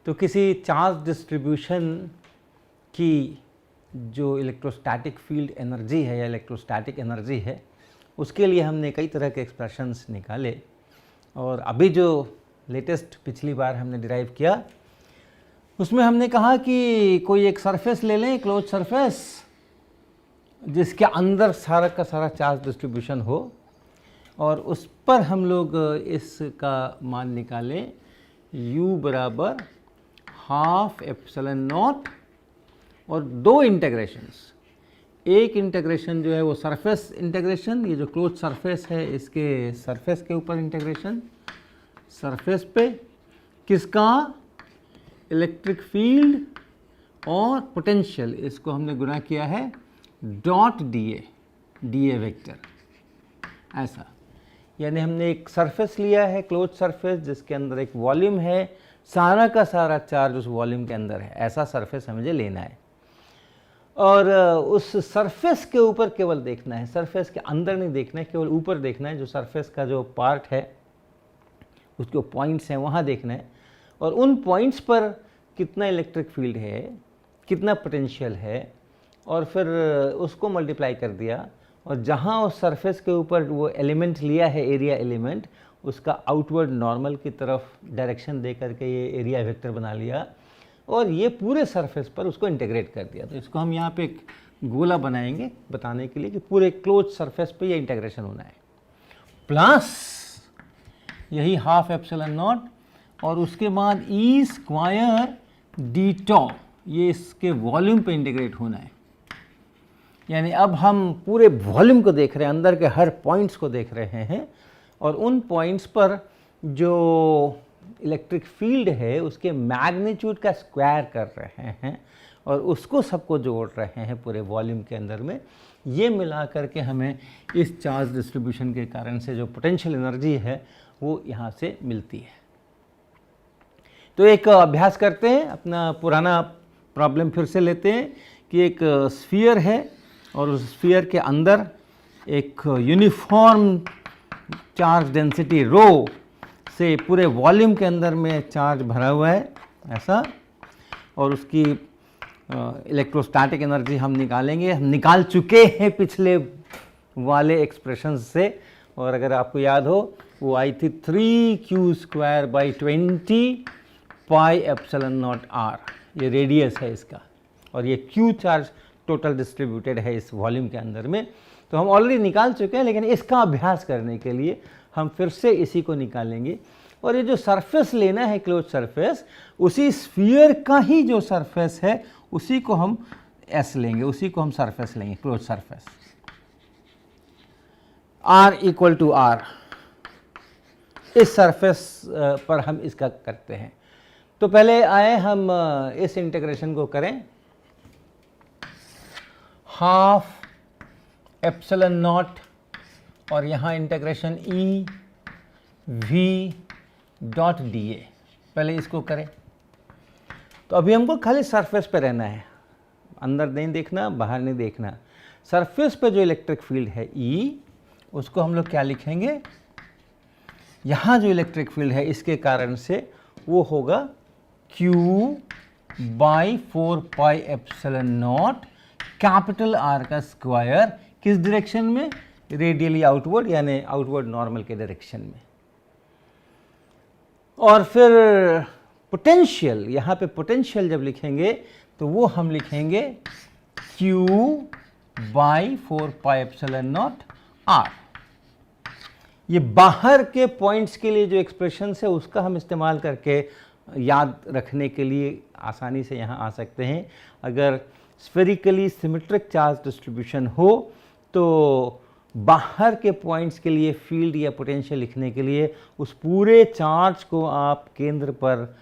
तो किसी charge distribution की जो इलेक्ट्रोस्टैटिक फील्ड एनर्जी है या इलेक्ट्रोस्टैटिक एनर्जी है, उसके लिए हमने कई तरह के एक्सप्रेशंस निकाले। और अभी जो लेटेस्ट पिछली बार हमने डिराइव किया, उसमें हमने कहा कि कोई एक सरफेस ले लें, क्लोज सरफेस, जिसके अंदर सारा का सारा चार्ज डिस्ट्रीब्यूशन हो, और उस पर हम लोग इसका मान निकालें u बराबर हाफ एप्सिलॉन नॉट, और दो इंटीग्रेशंस। एक इंटीग्रेशन जो है वो सरफेस इंटीग्रेशन, ये जो क्लोज सरफेस है इसके सरफेस के ऊपर इंटीग्रेशन, सरफेस पे किसका, इलेक्ट्रिक फील्ड और पोटेंशियल, इसको हमने गुणा किया है डॉट डी ए वेक्टर, ऐसा। यानी हमने एक सरफेस लिया है, क्लोज सरफेस, जिसके अंदर एक वॉल्यूम है, सारा का सारा चार्ज उस वॉल्यूम के अंदर है, ऐसा सरफेस हमें लेना है। और उस सरफेस के ऊपर केवल देखना है, सरफेस के अंदर नहीं देखना है, केवल ऊपर देखना है। जो सरफेस का जो पार्ट है, उसके पॉइंट्स हैं, वहाँ देखना है, और उन पॉइंट्स पर कितना इलेक्ट्रिक फील्ड है, कितना पोटेंशियल है, और फिर उसको मल्टीप्लाई कर दिया, और जहाँ उस सरफेस के ऊपर वो एलिमेंट लिया है, एरिया एलिमेंट, उसका आउटवर्ड नॉर्मल की तरफ डायरेक्शन दे करके ये एरिया वेक्टर बना लिया, और ये पूरे सरफेस पर उसको इंटीग्रेट कर दिया। तो इसको हम यहाँ पे एक गोला बनाएंगे बताने के लिए कि पूरे क्लोज सरफेस पे ये इंटीग्रेशन होना है, प्लस यही हाफ एप्सिलॉन नॉट, और उसके बाद ई स्क्वायर डी टॉ, ये इसके वॉल्यूम पे इंटीग्रेट होना है। यानी अब हम पूरे वॉल्यूम को देख रहे हैं, अंदर के हर पॉइंट्स को देख रहे हैं, और उन पॉइंट्स पर जो इलेक्ट्रिक फील्ड है उसके मैग्नीट्यूड का स्क्वायर कर रहे हैं, और उसको सबको जोड़ रहे हैं पूरे वॉल्यूम के अंदर में। ये मिला करके हमें इस चार्ज डिस्ट्रीब्यूशन के कारण से जो पोटेंशियल एनर्जी है वो यहाँ से मिलती है। तो एक अभ्यास करते हैं, अपना पुराना प्रॉब्लम फिर से लेते हैं कि एक स्फीयर है, और उस स्फीयर के अंदर एक यूनिफॉर्म चार्ज डेंसिटी रो से पूरे वॉल्यूम के अंदर में चार्ज भरा हुआ है, ऐसा। और उसकी इलेक्ट्रोस्टैटिक एनर्जी हम निकालेंगे, हम निकाल चुके हैं पिछले वाले एक्सप्रेशन से, और अगर आपको याद हो वो आई थी 3q²/20 पाई एप्सिलॉन नॉट r, ये रेडियस है इसका, और ये q चार्ज टोटल डिस्ट्रीब्यूटेड है इस वॉल्यूम के अंदर में। तो हम ऑलरेडी निकाल चुके हैं, लेकिन इसका अभ्यास करने के लिए हम फिर से इसी को निकालेंगे। और ये जो सरफेस लेना है, क्लोज सरफेस, उसी स्फीयर का ही जो सरफेस है उसी को हम S लेंगे, उसी को हम सरफेस लेंगे, क्लोज सरफेस। R = R, इस सरफेस पर हम इसका करते हैं। तो पहले आए हम इस इंटीग्रेशन को करें, हाफ एप्सिलॉन नॉट, और यहाँ integration E V dot D A, पहले इसको करें। तो अभी हमको खाली सरफेस पे रहना है, अंदर नहीं देखना, बाहर नहीं देखना। सरफेस पे जो इलेक्ट्रिक फील्ड है E, उसको हम लोग क्या लिखेंगे, यहाँ जो इलेक्ट्रिक फील्ड है इसके कारण से वो होगा Q/4 pi epsilon not capital R का स्क्वायर, किस डायरेक्शन में, रेडियली आउटवर्ड, यानी आउटवर्ड नॉर्मल के डायरेक्शन में। और फिर पोटेंशियल, यहाँ पे पोटेंशियल जब लिखेंगे तो वो हम लिखेंगे Q/4 pi epsilon naught R। ये बाहर के पॉइंट्स के लिए जो एक्सप्रेशन है उसका हम इस्तेमाल करके याद रखने के लिए आसानी से यहाँ आ सकते हैं। अगर स्फेरिकली सिमेट्रिक चार्ज डिस्ट्रीब्यूशन हो तो बाहर के पॉइंट्स के लिए फील्ड या पोटेंशियल लिखने के लिए उस पूरे चार्ज को आप केंद्र पर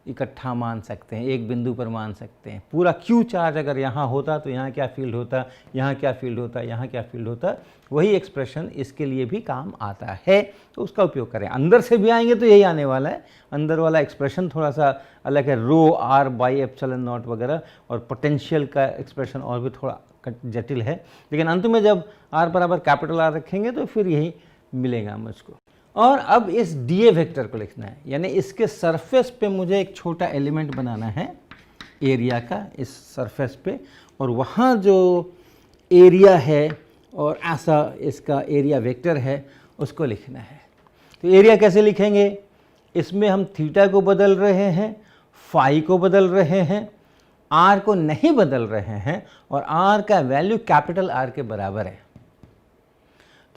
इकट्ठा मान सकते हैं, एक बिंदु पर मान सकते हैं। पूरा क्यू चार्ज अगर यहाँ होता तो यहाँ क्या फील्ड होता, यहाँ क्या फील्ड होता, यहाँ क्या फील्ड होता, वही एक्सप्रेशन इसके लिए भी काम आता है, तो उसका उपयोग करें। अंदर से भी आएंगे तो यही आने वाला है। अंदर वाला एक्सप्रेशन थोड़ा सा अलग है, रो r बाई एप्सिलॉन नॉट वगैरह, और पोटेंशियल का एक्सप्रेशन और भी थोड़ा जटिल है, लेकिन अंत में जब r बराबर कैपिटल R रखेंगे तो फिर यही मिलेगा मुझको। और अब इस डीए वेक्टर को लिखना है, यानी इसके सरफेस पे मुझे एक छोटा एलिमेंट बनाना है एरिया का इस सरफेस पे, और वहाँ जो एरिया है और ऐसा इसका एरिया वेक्टर है उसको लिखना है। तो एरिया कैसे लिखेंगे? इसमें हम थीटा को बदल रहे हैं, फाई को बदल रहे हैं, आर को नहीं बदल रहे हैं, और आर का वैल्यू कैपिटल आर के बराबर है।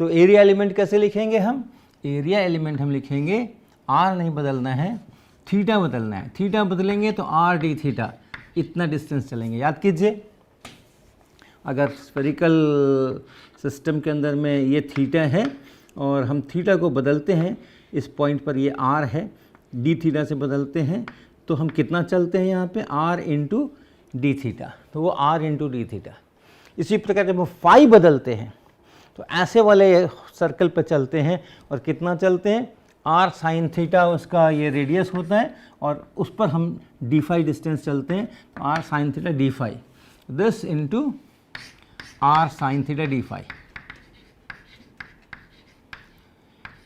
तो एरिया एलिमेंट कैसे लिखेंगे हम? एरिया एलिमेंट हम लिखेंगे, आर नहीं बदलना है, थीटा बदलना है। थीटा बदलेंगे तो आर डी थीटा, इतना डिस्टेंस चलेंगे। याद कीजिए, अगर स्फेरिकल सिस्टम के अंदर में ये थीटा है और हम थीटा को बदलते हैं, इस पॉइंट पर ये आर है, डी थीटा से बदलते हैं तो हम कितना चलते हैं यहाँ पे? आर इंटू डी थीटा, तो वो आर इंटू डी थीटा। इसी प्रकार जब हम फाई बदलते हैं तो ऐसे वाले सर्कल पर चलते हैं और कितना चलते हैं? आर साइन थीटा उसका ये रेडियस होता है और उस पर हम डी फाई डिस्टेंस चलते हैं, तो r sine theta d phi, this into r sine theta d phi.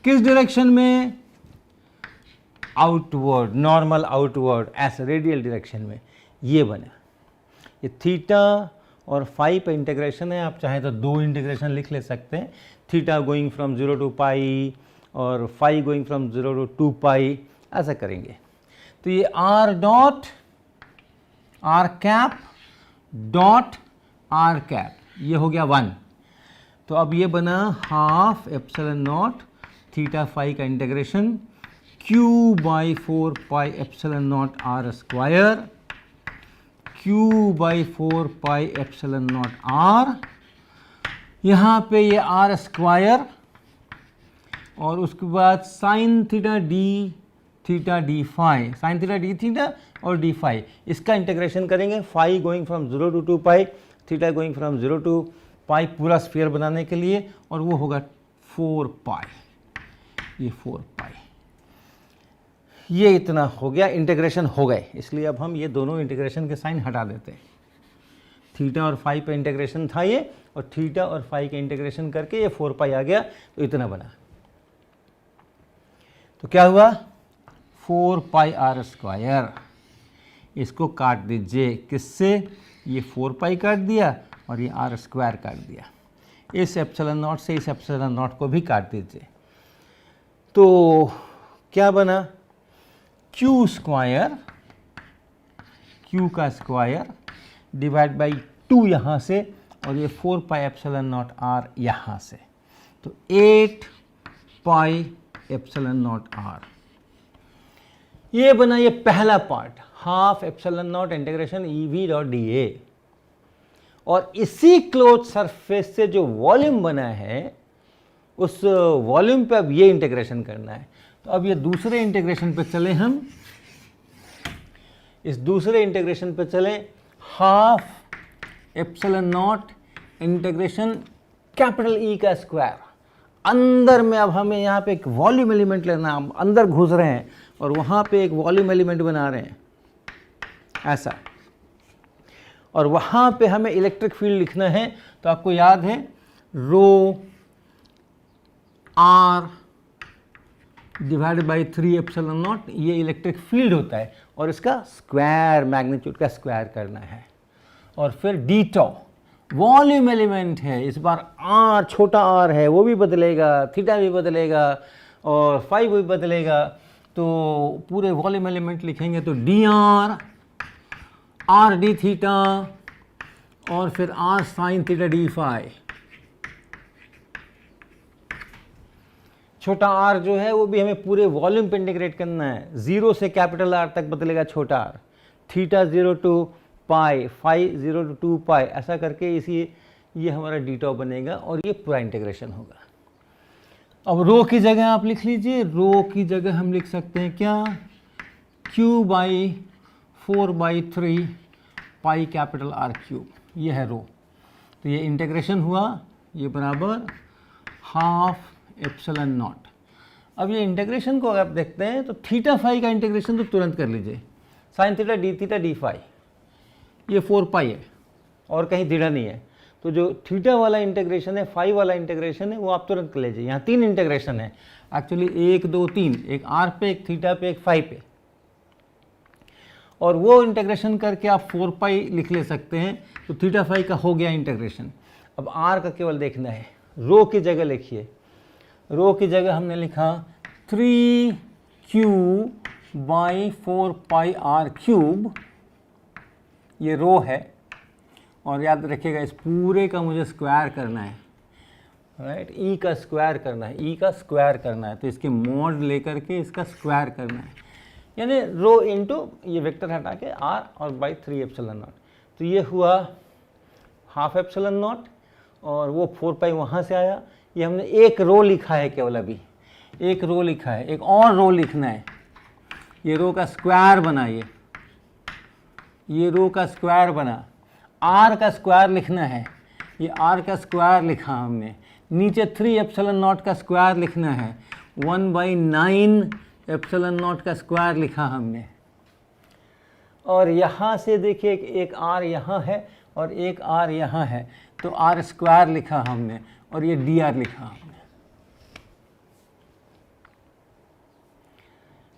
किस डायरेक्शन में? आउटवर्ड, नॉर्मल आउटवर्ड, ऐसे रेडियल डायरेक्शन में ये बना। ये थीटा और फाई पे इंटीग्रेशन है, आप चाहें तो दो इंटीग्रेशन लिख ले सकते हैं, theta going from 0 to pi और phi going from 0 to 2 pi, ऐसा करेंगे। तो ये r dot r cap dot r cap, ये हो गया 1। तो अब ये बना half epsilon naught theta phi का integration q by 4 pi epsilon naught r square, q by 4 pi epsilon naught r, यहाँ पे ये आर स्क्वायर, और उसके बाद sine theta d phi, sine theta d theta और डी फाई, इसका integration करेंगे। Phi going from 0 to 2 pi, theta going from 0 to pi, पूरा स्फीयर बनाने के लिए, और वो होगा 4 पाई, ये 4 पाई। ये इतना हो गया, इंटीग्रेशन हो गए। इसलिए अब हम ये दोनों इंटीग्रेशन के साइन हटा देते हैं। थीटा और फाई पे इंटीग्रेशन था ये, और थीटा और फाई के इंटीग्रेशन करके ये 4 पाई आ गया, तो इतना बना। तो क्या हुआ? 4 पाई आर स्क्वायर। इसको काट दीजिए, किससे? ये 4 पाई काट दिया और ये आर स्क्वायर काट दिया। इस एप्सिलॉन नॉट से इस एप्सिलॉन नॉट को भी काट दीजिए। तो क्या बना? क्यू स्क्वायर, क्यू का स्क्वायर डिवाइड बाई 2 यहाँ से, और ये 4 पाई एप्सिलॉन नॉट आर यहाँ से, तो 8 पाई एप्सिलॉन नॉट आर। ये बना ये पहला part, half epsilon naught integration E V dot D A. और इसी क्लोज सरफेस से जो वॉल्यूम बना है, उस वॉल्यूम पे अब ये इंटीग्रेशन करना है। तो अब ये दूसरे इंटीग्रेशन पे चले हम, इस दूसरे इंटीग्रेशन पे चले, half epsilon naught integration capital E का स्क्वायर। अंदर में अब हमें यहाँ पे एक वॉल्यूम एलिमेंट लेना, हम अंदर घुस रहे हैं और वहाँ पे एक वॉल्यूम एलिमेंट बना रहे हैं ऐसा, और वहाँ पे हमें इलेक्ट्रिक फील्ड लिखना है। तो आपको याद है rho r divided by 3 epsilon naught, ये इलेक्ट्रिक फील्ड होता है, और इसका स्क्वायर, मैग्नीट्यूड का स्क्वायर करना है। और फिर डी टॉ वॉल्यूम एलिमेंट है, इस बार आर, छोटा आर है, वो भी बदलेगा, थीटा भी बदलेगा और फाई भी बदलेगा। तो पूरे वॉल्यूम एलिमेंट लिखेंगे तो डी आर डी थीटा और फिर r sine theta d phi. छोटा आर जो है वो भी हमें पूरे वॉल्यूम पे इंटीग्रेट करना है, 0 से कैपिटल आर तक बदलेगा छोटा r, theta 0 to pi, phi 0 to 2 pi, ऐसा करके इसी ये हमारा डी टॉ बनेगा और ये पूरा इंटीग्रेशन होगा। अब रो की जगह आप लिख लीजिए, रो की जगह हम लिख सकते हैं क्या, q by 4/3 pi capital R cube, ये है रो। तो ये इंटीग्रेशन हुआ, ये बराबर हाफ एप्सिलॉन नॉट। अब ये इंटीग्रेशन को अगर आप देखते हैं तो थीटा फाई का इंटीग्रेशन तो तुरंत कर लीजिए, साइन थीटा डी फाई, ये 4 पाई है और कहीं थीटा नहीं है। तो जो थीटा वाला इंटीग्रेशन है, फाई वाला इंटीग्रेशन है, वो आप तुरंत कर लीजिए। यहाँ 3 इंटीग्रेशन है, एक्चुअली 1 2 3, एक r पे, एक थीटा पे, एक फाई पे, और वो इंटीग्रेशन करके आप 4 पाई लिख ले सकते हैं। तो थीटा फाई का हो गया इंटीग्रेशन। अब r का केवल देखना है। रो की जगह लिखिए, रो की जगह हमने लिखा 3q by 4 pi r cube, ये रो है। और याद रखिएगा इस पूरे का मुझे स्क्वायर करना है, राइट, ई का स्क्वायर करना है, ई का स्क्वायर करना है। तो इसके मॉड लेकर के इसका स्क्वायर करना है, यानी रो इंटू ये वेक्टर हटा के r और बाई 3 एप्सिलॉन नॉट। तो ये हुआ हाफ एप्सिलॉन नॉट, और वो 4 पाई वहाँ से आया। ये हमने एक रो लिखा है, केवल अभी एक रो लिखा है, एक और रो लिखना है। ये रो का स्क्वायर बना, ये रो का स्क्वायर बना, r का स्क्वायर लिखना है। ये r का स्क्वायर लिखा हमने। नीचे 3 एप्सिलॉन नॉट का स्क्वायर लिखना है, 1/9 एप्सिलॉन नॉट का स्क्वायर लिखा हमने। और यहाँ से देखिए एक r यहाँ है और एक r यहाँ है, तो r स्क्वायर लिखा हमने, और ये dr लिखा हमने।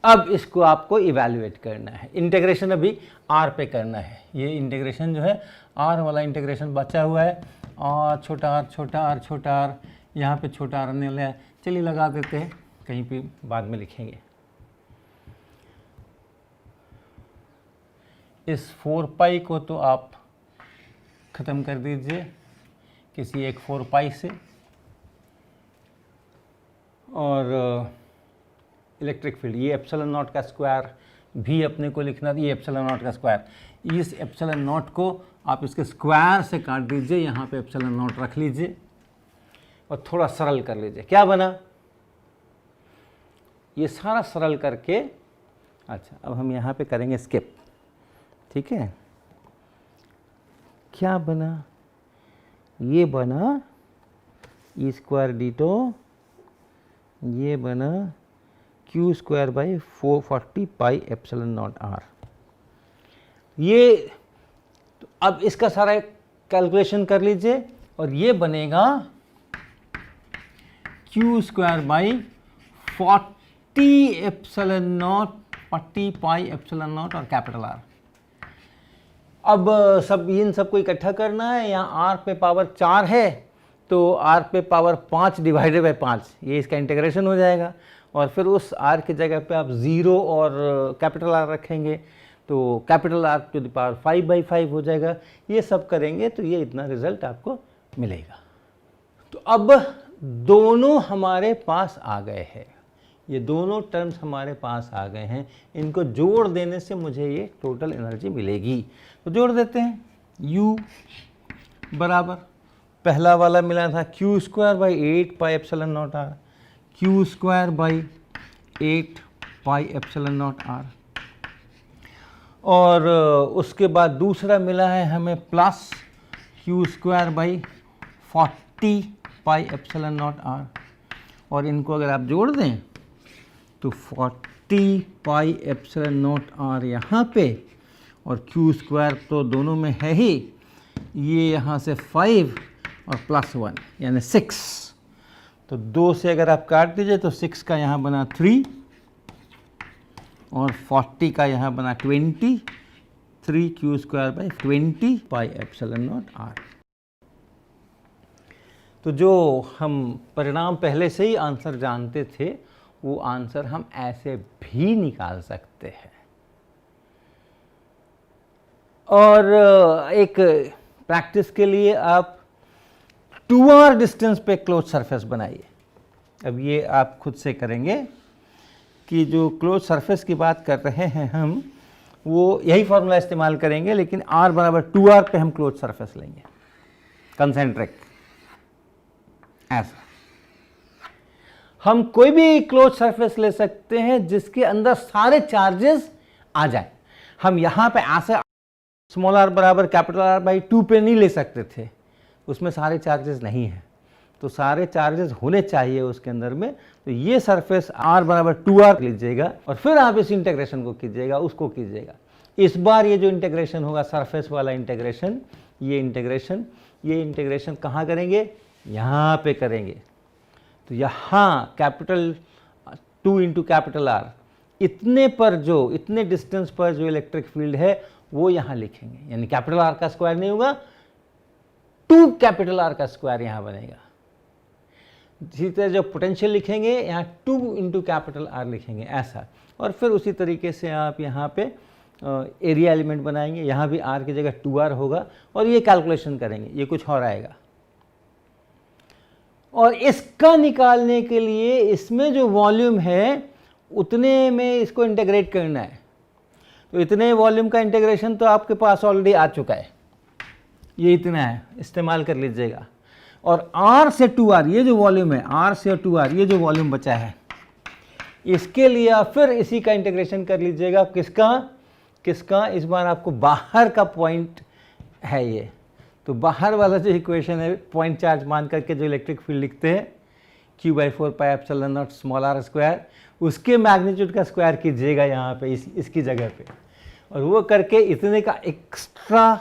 अब इसको आपको इवैल्यूएट करना है। इंटीग्रेशन अभी r पे करना है। ये इंटीग्रेशन जो है r वाला इंटीग्रेशन बचा हुआ है, और छोटा r छोटा r छोटा r, यहाँ पे छोटा r आने वाला है। चलिए लगा देते हैं, कहीं पे बाद में लिखेंगे। इस 4 पाई को तो आप ख़त्म कर दीजिए किसी एक 4 पाई से, और इलेक्ट्रिक फील्ड, ये एप्सिलॉन नॉट का स्क्वायर भी अपने को लिखना, ये एप्सिलॉन नॉट का स्क्वायर। इस एप्सिलॉन नॉट को आप इसके स्क्वायर से काट दीजिए, यहाँ पे एप्सिलॉन नॉट रख लीजिए और थोड़ा सरल कर लीजिए। क्या बना? ये सारा सरल करके, अच्छा अब हम यहाँ पे करेंगे स्किप, ठीक है। क्या बना? ये बना ई स्क्वायर डीटो, ये बना q square by 440 pi epsilon naught r. ये तो अब इसका सारा कैलकुलेशन कर लीजिए, और ये बनेगा Q square by 40 epsilon not 40 pi epsilon not और कैपिटल आर। अब सब इन सबको इकट्ठा करना है। यहाँ आर पे पावर 4 है, तो आर पे पावर 5 डिवाइडेड बाई 5, ये इसका इंटीग्रेशन हो जाएगा। और फिर उस आर की जगह पे आप 0 और कैपिटल आर रखेंगे, तो capital r to the power 5/5 हो जाएगा। ये सब करेंगे तो ये इतना रिजल्ट आपको मिलेगा। तो अब दोनों हमारे पास आ गए हैं, ये दोनों टर्म्स हमारे पास आ गए हैं। इनको जोड़ देने से मुझे ये टोटल एनर्जी मिलेगी। तो जोड़ देते हैं। U बराबर पहला वाला मिला था q square by 8 pi epsilon naught r, q square by 8 pi epsilon naught r. और उसके बाद दूसरा मिला है हमें plus q square by 40 pi epsilon naught r. और इनको अगर आप जोड़ दें तो 40 पाई एप्सिलॉन नॉट आर यहाँ पे, और क्यू स्क्वायर तो दोनों में है ही, ये यहाँ से 5 और +1 यानी 6। तो 2 से अगर आप काट दीजिए तो 6 का यहाँ बना 3 और 40 का यहाँ बना 20, 3 q square by 20 pi epsilon naught r. तो जो हम परिणाम पहले से ही आंसर जानते थे, वो आंसर हम ऐसे भी निकाल सकते हैं। और एक प्रैक्टिस के लिए आप 2r डिस्टेंस पे क्लोज सरफेस बनाइए। अब ये आप खुद से करेंगे कि जो क्लोज सरफेस की बात कर रहे हैं हम, वो यही फॉर्मूला इस्तेमाल करेंगे, लेकिन r बराबर 2r पे हम क्लोज सरफेस लेंगे, कंसेंट्रिक। ऐसा हम कोई भी क्लोज सरफेस ले सकते हैं जिसके अंदर सारे चार्जेस आ जाए। हम यहाँ पे ऐसे स्मॉल r बराबर कैपिटल R बाई 2 पे नहीं ले सकते थे, उसमें सारे चार्जेस नहीं हैं। तो सारे चार्जेस होने चाहिए उसके अंदर में। तो ये सरफेस r बराबर 2r लीजिएगा, और फिर आप इस इंटीग्रेशन को कीजिएगा, उसको कीजिएगा। इस बार ये जो इंटीग्रेशन होगा, सरफेस वाला इंटीग्रेशन, ये इंटीग्रेशन कहाँ करेंगे? यहाँ पे करेंगे। तो यहाँ कैपिटल 2 इंटू कैपिटल R, इतने डिस्टेंस पर जो इलेक्ट्रिक फील्ड है वो यहाँ लिखेंगे, यानी कैपिटल R का स्क्वायर नहीं होगा, 2 कैपिटल R का स्क्वायर यहाँ बनेगा। इसी तरह जब पोटेंशियल लिखेंगे यहाँ 2 इंटू कैपिटल R लिखेंगे ऐसा, और फिर उसी तरीके से आप यहाँ पे एरिया एलिमेंट बनाएंगे, यहाँ भी R की जगह 2R होगा, और ये कैलकुलेशन करेंगे, ये कुछ और आएगा। और इसका निकालने के लिए इसमें जो वॉल्यूम है उतने में इसको इंटीग्रेट करना है, तो इतने वॉल्यूम का इंटीग्रेशन तो आपके पास ऑलरेडी आ चुका है, ये इतना है, इस्तेमाल कर लीजिएगा। और R से 2R ये जो वॉल्यूम है, R से 2R ये जो वॉल्यूम बचा है, इसके लिए आप फिर इसी का इंटीग्रेशन कर लीजिएगा। किसका इस बार आपको बाहर का पॉइंट है ये, तो बाहर वाला जो इक्वेशन है पॉइंट चार्ज मान करके जो इलेक्ट्रिक फील्ड लिखते हैं Q/4πε0 स्मॉल r स्क्वायर, उसके मैग्नीट्यूड का स्क्वायर कीजिएगा यहाँ पे इसकी जगह पे, और वो करके इतने का एक्स्ट्रा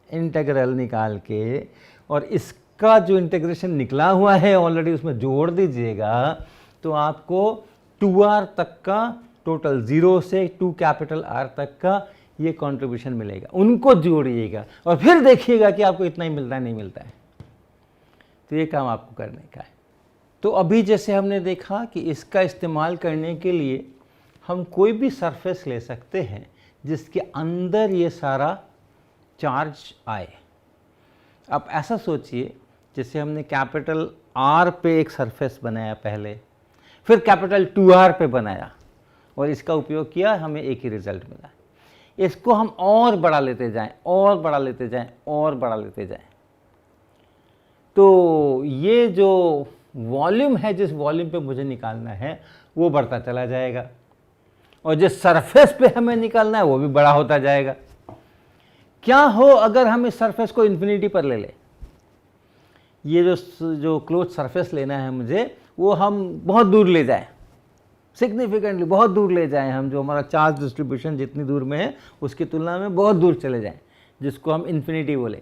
इंटीग्रल निकाल के और इसका जो इंटीग्रेशन निकला हुआ है ऑलरेडी उसमें जोड़ दीजिएगा, तो आपको 2R तक का टोटल 0 से 2 कैपिटल R तक का ये कंट्रीब्यूशन मिलेगा, उनको जोड़िएगा और फिर देखिएगा कि आपको इतना ही मिलता है नहीं मिलता है। तो ये काम आपको करने का है। तो अभी जैसे हमने देखा कि इसका इस्तेमाल करने के लिए हम कोई भी सरफेस ले सकते हैं जिसके अंदर ये सारा चार्ज आए। अब ऐसा सोचिए जैसे हमने कैपिटल R पे एक सरफेस बनाया पहले, फिर कैपिटल 2R पे बनाया और इसका उपयोग किया, हमें एक ही रिजल्ट मिला। इसको हम और बढ़ा लेते जाएं और बढ़ा लेते जाएं और बढ़ा लेते जाएं, तो ये जो वॉल्यूम है जिस वॉल्यूम पे मुझे निकालना है वो बढ़ता चला जाएगा, और जिस सरफेस पे हमें निकालना है वो भी बड़ा होता जाएगा। क्या हो अगर हम इस सरफेस को इन्फिनिटी पर ले लें, ये जो क्लोज सरफेस लेना है मुझे वो हम बहुत दूर ले जाएं, सिग्निफिकेंटली बहुत दूर ले जाएं, हम जो हमारा चार्ज डिस्ट्रीब्यूशन जितनी दूर में है उसकी तुलना में बहुत दूर चले जाएं, जिसको हम इन्फिनिटी बोले,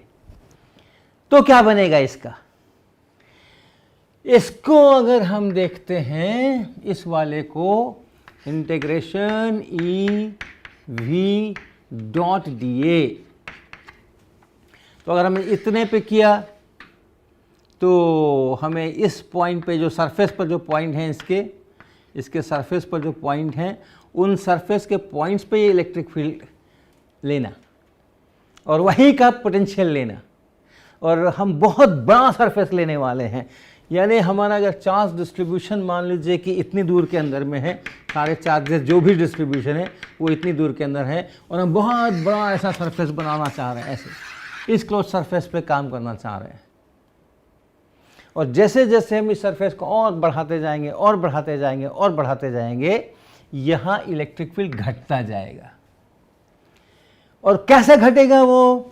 तो क्या बनेगा इसको अगर हम देखते हैं इस वाले को इंटीग्रेशन EV.dA, तो अगर हमने इतने पे किया तो हमें इस पॉइंट पे जो सरफेस पर जो पॉइंट हैं इसके सरफेस पर जो पॉइंट हैं उन सरफेस के पॉइंट्स पे ये इलेक्ट्रिक फील्ड लेना और वहीं का पोटेंशियल लेना, और हम बहुत बड़ा सरफेस लेने वाले हैं, यानी हमारा अगर चार्ज डिस्ट्रीब्यूशन मान लीजिए कि इतनी दूर के अंदर में है, सारे चार्जेस जो भी डिस्ट्रीब्यूशन है वो इतनी दूर के अंदर है, और हम बहुत बड़ा ऐसा सरफेस बनाना चाह रहे हैं, ऐसे इस क्लोज सरफेस पे काम करना चाह रहे हैं, और जैसे जैसे हम इस सरफेस को और बढ़ाते जाएंगे और बढ़ाते जाएंगे और बढ़ाते जाएंगे, यहाँ इलेक्ट्रिक फील्ड घटता जाएगा। और कैसे घटेगा वो,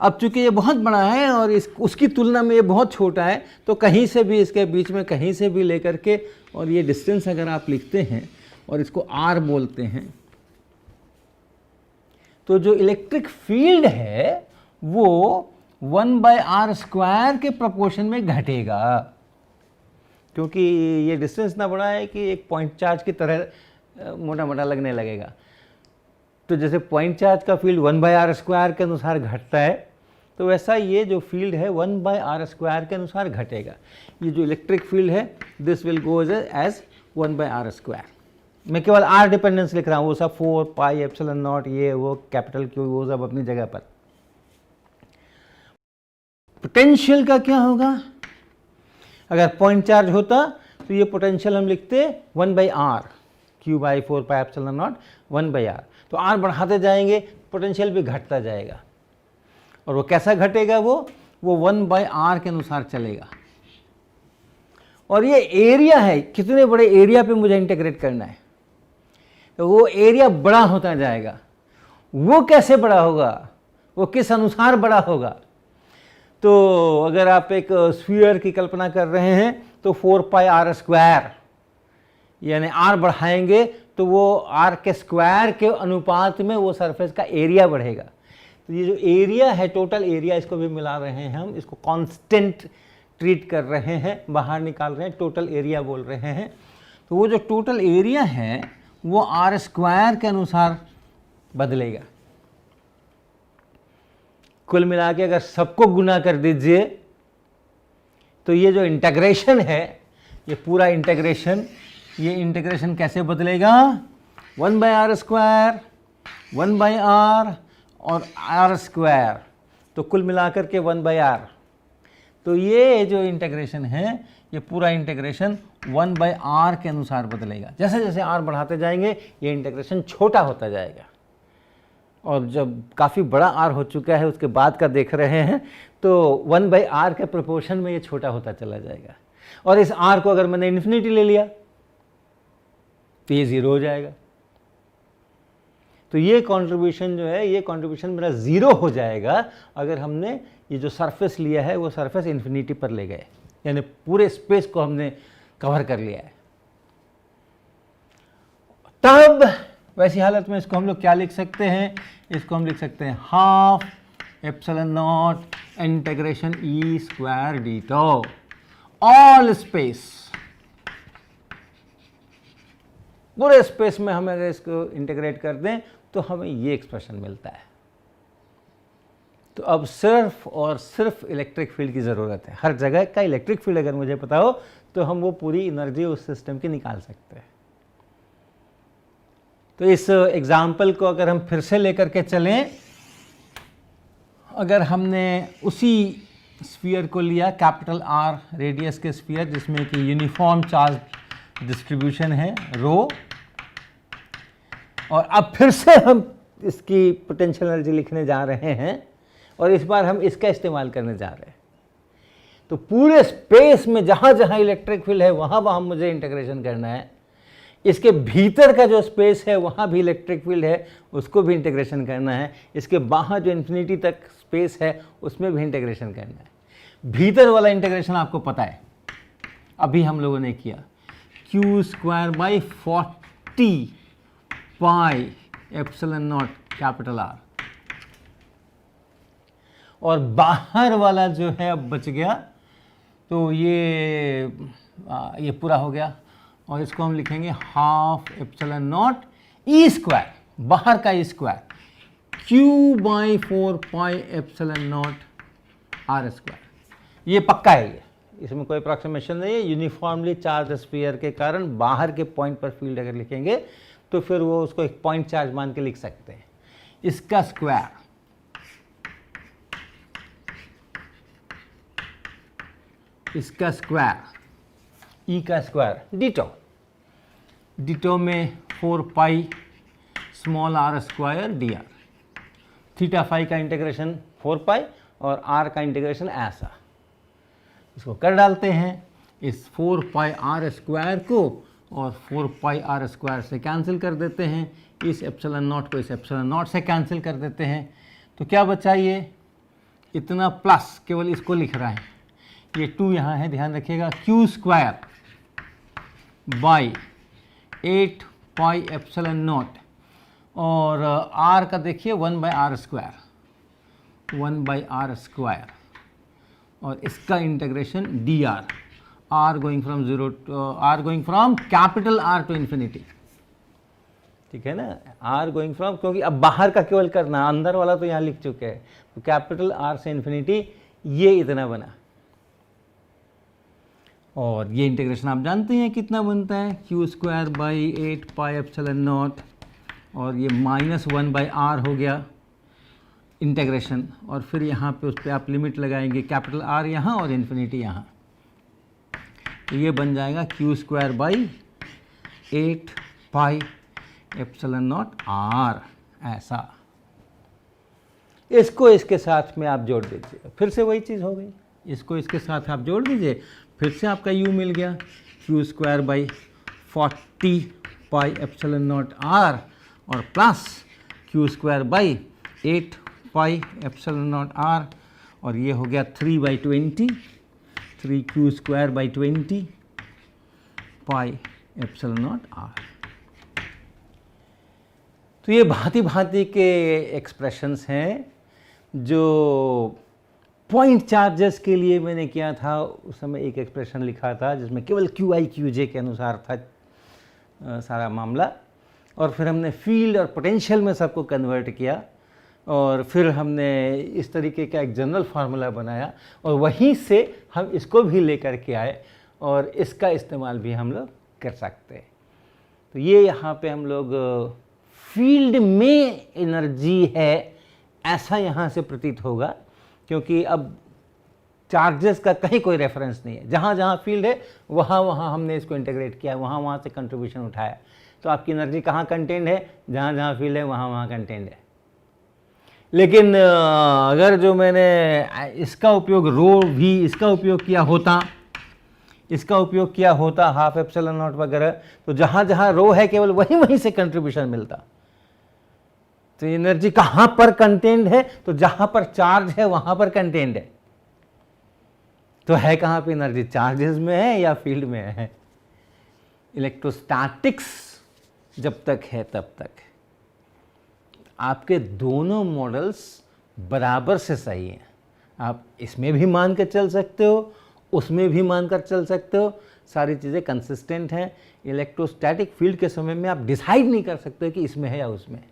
अब चूंकि ये बहुत बड़ा है और उसकी तुलना में ये बहुत छोटा है, तो कहीं से भी इसके बीच में कहीं से भी लेकर के, और ये डिस्टेंस अगर आप लिखते हैं और इसको R बोलते हैं, तो जो इलेक्ट्रिक फील्ड है वो 1/r² के प्रोपोर्शन में घटेगा, क्योंकि ये डिस्टेंस इतना बड़ा है कि एक पॉइंट चार्ज की तरह मोटा मोटा लगने लगेगा। तो जैसे पॉइंट चार्ज का फील्ड 1/r² के अनुसार घटता है, तो वैसा ये जो फील्ड है 1/r² के अनुसार घटेगा। ये जो इलेक्ट्रिक फील्ड है this will goes as 1/r²। मैं केवल R डिपेंडेंस लिख रहा हूँ, वो सब 4πε0 ये वो कैपिटल Q वो सब अपनी जगह पर। पोटेंशियल का क्या होगा, अगर पॉइंट चार्ज होता तो ये पोटेंशियल हम लिखते 1/r, Q/4πε0 1/r, तो R बढ़ाते जाएंगे पोटेंशियल भी घटता जाएगा, और वो कैसा घटेगा, वो 1/r के अनुसार चलेगा। और ये एरिया है, कितने बड़े एरिया पे मुझे इंटीग्रेट करना है, तो वो एरिया बड़ा होता जाएगा। वो कैसे बड़ा होगा, वो किस अनुसार बड़ा होगा, तो अगर आप एक स्फीयर की कल्पना कर रहे हैं तो 4πr², यानी R बढ़ाएंगे तो वो R के स्क्वायर के अनुपात में वो सरफेस का एरिया बढ़ेगा। तो ये जो एरिया है, टोटल एरिया, इसको भी मिला रहे हैं हम, इसको कांस्टेंट ट्रीट कर रहे हैं, बाहर निकाल रहे हैं, टोटल एरिया बोल रहे हैं। तो वो जो टोटल एरिया है वो आर स्क्वायर के अनुसार बदलेगा। कुल मिला के अगर सबको गुना कर दीजिए तो ये जो इंटीग्रेशन है, ये पूरा इंटीग्रेशन, ये इंटीग्रेशन कैसे बदलेगा? 1/r स्क्वायर, 1/r और r स्क्वायर, तो कुल मिलाकर के 1/r। तो ये जो इंटीग्रेशन है, ये पूरा इंटीग्रेशन 1/r के अनुसार बदलेगा। जैसे जैसे r बढ़ाते जाएंगे ये इंटीग्रेशन छोटा होता जाएगा, और जब काफ़ी बड़ा r हो चुका है उसके बाद का देख रहे हैं तो 1/r के प्रोपोर्शन में ये छोटा होता चला जाएगा। और इस r को अगर मैंने इन्फिनिटी ले लिया तो ये 0 हो जाएगा। तो ये कंट्रीब्यूशन जो है, ये कंट्रीब्यूशन मेरा 0 हो जाएगा अगर हमने ये जो सरफेस लिया है वो सरफेस इन्फिनिटी पर ले गए, यानी पूरे स्पेस को हमने कवर कर लिया है। तब वैसी हालत में इसको हम लोग क्या लिख सकते हैं? इसको हम लिख सकते हैं half epsilon naught integration e square d tau all space. पूरे स्पेस में हम अगर इसको इंटीग्रेट कर दें तो हमें ये एक्सप्रेशन मिलता है। तो अब सिर्फ और सिर्फ इलेक्ट्रिक फील्ड की ज़रूरत है। हर जगह का इलेक्ट्रिक फील्ड अगर मुझे पता हो तो हम वो पूरी एनर्जी उस सिस्टम की निकाल सकते हैं। तो इस एग्जाम्पल को अगर हम फिर से लेकर के चलें, अगर हमने उसी स्फीयर को लिया, कैपिटल आर रेडियस के स्फीयर जिसमें कि यूनिफॉर्म चार्ज डिस्ट्रीब्यूशन है रो, और अब फिर से हम इसकी पोटेंशियल एनर्जी लिखने जा रहे हैं और इस बार हम इसका इस्तेमाल करने जा रहे हैं। तो पूरे स्पेस में जहाँ जहाँ इलेक्ट्रिक फील्ड है वहाँ वहाँ मुझे इंटीग्रेशन करना है। इसके भीतर का जो स्पेस है वहाँ भी इलेक्ट्रिक फील्ड है, उसको भी इंटीग्रेशन करना है। इसके बाहर जो इन्फिनिटी तक स्पेस है उसमें भी इंटीग्रेशन करना है। भीतर वाला इंटीग्रेशन आपको पता है, अभी हम लोगों ने किया, q² / 40 pi epsilon not capital R। और बाहर वाला जो है अब बच गया, तो ये पूरा हो गया, और इसको हम लिखेंगे half epsilon naught e square, बाहर का e square, q/4 pi epsilon naught r square. ये पक्का है, ये इसमें कोई अप्रॉक्सीमेशन नहीं है। यूनिफॉर्मली चार्ज स्फीयर के कारण बाहर के पॉइंट पर फील्ड अगर लिखेंगे तो फिर वो उसको एक पॉइंट चार्ज मान के लिख सकते हैं। इसका स्क्वायर, इसका स्क्वायर, ई का स्क्वायर, डिटो, डिटो में 4 पाई small r square d r. Theta phi का इंटीग्रेशन 4 पाई और r का इंटीग्रेशन ऐसा। इसको कर डालते हैं, इस 4 पाई r स्क्वायर को और 4 पाई r स्क्वायर से कैंसिल कर देते हैं, इस एप्सिलॉन नॉट को इस एप्सिलॉन नॉट से कैंसिल कर देते हैं। तो क्या बचा? ये इतना प्लस, केवल इसको लिख रहा है, ये 2 यहाँ है, ध्यान रखिएगा, q² / 8 पाई एप्सिलॉन नॉट, और r का देखिए 1/r स्क्वायर, 1/r स्क्वायर, और इसका integration dr, r going from 0 to r going from capital R to infinity. ठीक है ना, r गोइंग फ्रॉम, क्योंकि अब बाहर का केवल करना, अंदर वाला तो यहाँ लिख चुके हैं, तो कैपिटल R से इन्फिनिटी, ये इतना बना। और ये इंटीग्रेशन आप जानते हैं कितना बनता है, q² / 8 पाई एप्सिलॉन नॉट, और ये -1/r हो गया इंटीग्रेशन, और फिर यहाँ पे उस पर आप लिमिट लगाएंगे, कैपिटल R यहाँ और इन्फिनिटी यहाँ, तो ये बन जाएगा q² / 8 pi epsilon naught r, ऐसा। इसको इसके साथ में आप जोड़ दीजिए, फिर से वही चीज़ हो गई, इसको इसके साथ आप जोड़ दीजिए, फिर से आपका u मिल गया, q² / 40 pi epsilon naught r, और plus q² / 8 pi epsilon naught r, और ये हो गया 3/20, 3q² / 20 pi epsilon naught r। तो ये भांति भांति के एक्सप्रेशंस हैं जो पॉइंट चार्जेस के लिए मैंने किया था। उस समय एक एक्सप्रेशन लिखा था जिसमें केवल qi qj के अनुसार था, सारा मामला, और फिर हमने फील्ड और पोटेंशियल में सबको कन्वर्ट किया, और फिर हमने इस तरीके का एक जनरल फार्मूला बनाया, और वहीं से हम इसको भी लेकर के आए और इसका इस्तेमाल भी हम लोग कर सकते हैं। तो ये यहाँ पे हम लोग फील्ड में एनर्जी है ऐसा यहाँ से प्रतीत होगा, क्योंकि अब चार्जेस का कहीं कोई रेफरेंस नहीं है। जहाँ जहाँ फील्ड है वहाँ वहाँ हमने इसको इंटीग्रेट किया, वहाँ वहाँ से कंट्रीब्यूशन उठाया। तो आपकी एनर्जी कहाँ कंटेंड है? जहाँ जहाँ फील्ड है वहाँ वहाँ कंटेंड है। लेकिन अगर जो मैंने इसका उपयोग रो भी इसका उपयोग किया होता हाफ एप्सिलॉन नॉट वगैरह, तो जहाँ जहाँ रो है केवल वहीं से कंट्रीब्यूशन मिलता। तो एनर्जी कहाँ पर कंटेंड है? तो जहाँ पर चार्ज है वहाँ पर कंटेंड है। तो है कहाँ पे एनर्जी? चार्जेस में है या फील्ड में है? इलेक्ट्रोस्टैटिक्स जब तक है तब तक आपके दोनों मॉडल्स बराबर से सही हैं। आप इसमें भी मान कर चल सकते हो, उसमें भी मान कर चल सकते हो, सारी चीज़ें कंसिस्टेंट हैं। इलेक्ट्रोस्टैटिक फील्ड के समय में आप डिसाइड नहीं कर सकते कि इसमें है या उसमें।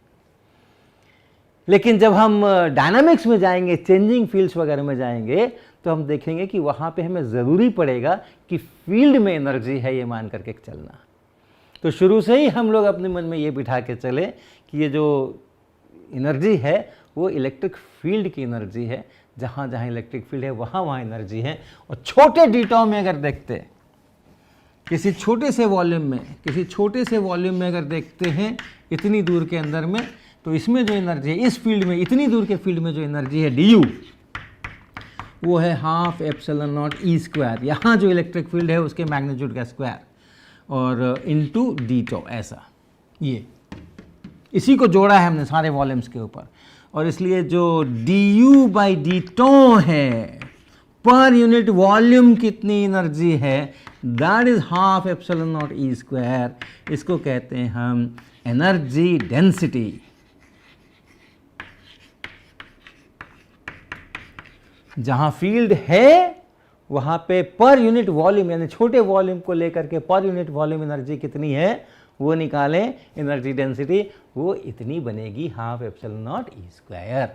लेकिन जब हम डायनामिक्स में जाएंगे, चेंजिंग फील्ड्स वगैरह में जाएंगे, तो हम देखेंगे कि वहाँ पे हमें ज़रूरी पड़ेगा कि फील्ड में एनर्जी है ये मान करके चलना। तो शुरू से ही हम लोग अपने मन में ये बिठा के चले कि ये जो एनर्जी है वो इलेक्ट्रिक फील्ड की एनर्जी है। जहाँ जहाँ इलेक्ट्रिक फील्ड है वहाँ वहाँ एनर्जी है। और छोटे डीटॉ में अगर देखते, किसी छोटे से वॉल्यूम में अगर देखते हैं इतनी दूर के अंदर में, तो इसमें जो एनर्जी है इस फील्ड में, इतनी दूर के फील्ड में जो एनर्जी है डी यू, वो है half epsilon naught e square. यहाँ जो इलेक्ट्रिक फील्ड है उसके मैग्नीट्यूड का स्क्वायर और इनटू डी टो, ऐसा। ये इसी को जोड़ा है हमने सारे वॉल्यूम्स के ऊपर। और इसलिए जो d u by d tau है, पर यूनिट वॉल्यूम कितनी एनर्जी है, that is half epsilon naught e square. इसको कहते हैं हम एनर्जी डेंसिटी। जहाँ फील्ड है वहाँ पे पर यूनिट वॉल्यूम, यानी छोटे वॉल्यूम को लेकर के पर यूनिट वॉल्यूम एनर्जी कितनी है वो निकालें, एनर्जी डेंसिटी, वो इतनी बनेगी half epsilon naught e square.